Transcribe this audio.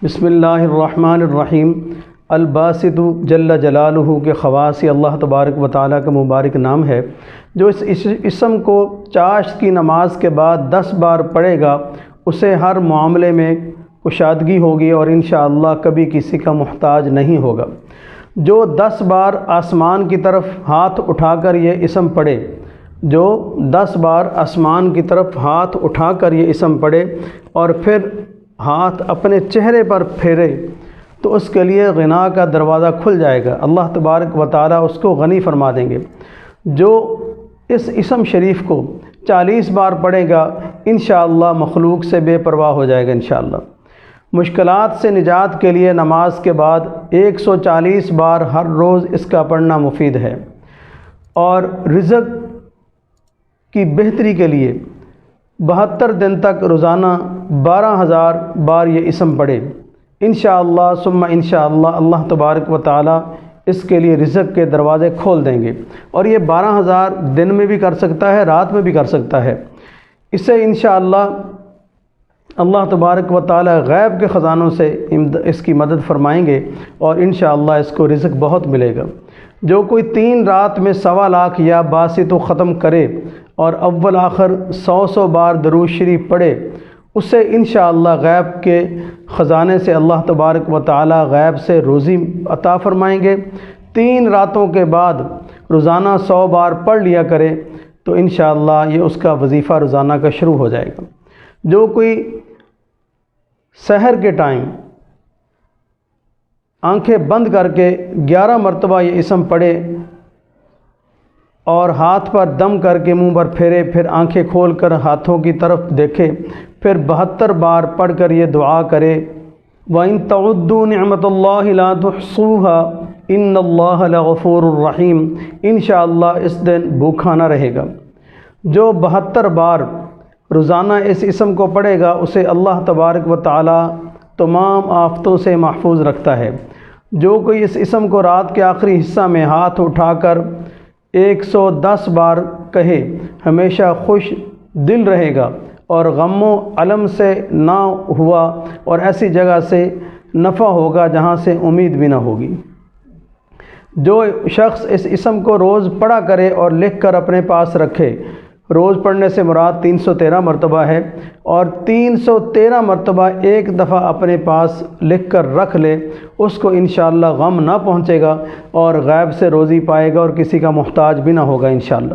بسم اللہ الرحمن الرحیم۔ الباسط جل جلالہ کے خواص اللہ تبارک و تعالیٰ کا مبارک نام ہے۔ جو اس اسم کو چاشت کی نماز کے بعد 10 بار پڑھے گا اسے ہر معاملے میں کشادگی ہوگی اور انشاءاللہ کبھی کسی کا محتاج نہیں ہوگا۔ جو 10 بار آسمان کی طرف ہاتھ اٹھا کر یہ اسم پڑھے، جو 10 بار آسمان کی طرف ہاتھ اٹھا کر یہ اسم پڑھے اور پھر ہاتھ اپنے چہرے پر پھیرے تو اس کے لیے غنا کا دروازہ کھل جائے گا، اللہ تبارک و تعالیٰ اس کو غنی فرما دیں گے۔ جو اس اسم شریف کو 40 بار پڑھے گا انشاءاللہ مخلوق سے بے پرواہ ہو جائے گا انشاءاللہ۔ مشکلات سے نجات کے لیے نماز کے بعد 140 بار ہر روز اس کا پڑھنا مفید ہے، اور رزق کی بہتری کے لیے 72 دن تک روزانہ 12,000 بار یہ اسم پڑھے انشاءاللہ ثم انشاءاللہ اللہ تبارک و تعالی اس کے لیے رزق کے دروازے کھول دیں گے۔ اور یہ 12,000 دن میں بھی کر سکتا ہے، رات میں بھی کر سکتا ہے۔ اسے انشاءاللہ اللہ تبارک و تعالی غیب کے خزانوں سے اس کی مدد فرمائیں گے اور انشاءاللہ اس کو رزق بہت ملے گا۔ جو کوئی 3 رات میں 1.25 لاکھ یا باسط ختم کرے اور اول آخر 100 بار درود شریف پڑھے اسے انشاءاللہ غیب کے خزانے سے اللہ تبارک و تعالی غیب سے روزی عطا فرمائیں گے۔ 3 راتوں کے بعد روزانہ 100 بار پڑھ لیا کرے تو انشاءاللہ یہ اس کا وظیفہ روزانہ کا شروع ہو جائے گا۔ جو کوئی سحر کے ٹائم آنکھیں بند کر کے 11 مرتبہ یہ اسم پڑھے اور ہاتھ پر دم کر کے منہ پر پھیرے، پھر آنکھیں کھول کر ہاتھوں کی طرف دیکھے، پھر 72 بار پڑھ کر یہ دعا کرے وَإِن تَعُدُّوا نِعْمَةَ اللَّهِ لَا تُحْصُوهَا إِنَّ اللَّهَ لَغَفُورٌ رَحِيمٌ انشاءاللہ اس دن بھوکا نہ رہے گا۔ جو 72 بار روزانہ اس اسم کو پڑھے گا اسے اللہ تبارک و تعالی تمام آفتوں سے محفوظ رکھتا ہے۔ جو کوئی اس اسم کو رات کے آخری حصہ میں ہاتھ اٹھا کر 110 بار کہے ہمیشہ خوش دل رہے گا اور غم و علم سے نہ ہوا اور ایسی جگہ سے نفع ہوگا جہاں سے امید بھی نہ ہوگی۔ جو شخص اس اسم کو روز پڑھا کرے اور لکھ کر اپنے پاس رکھے، روز پڑھنے سے مراد 313 مرتبہ ہے، اور 313 مرتبہ ایک دفعہ اپنے پاس لکھ کر رکھ لے، اس کو انشاءاللہ غم نہ پہنچے گا اور غیب سے روزی پائے گا اور کسی کا محتاج بھی نہ ہوگا انشاءاللہ۔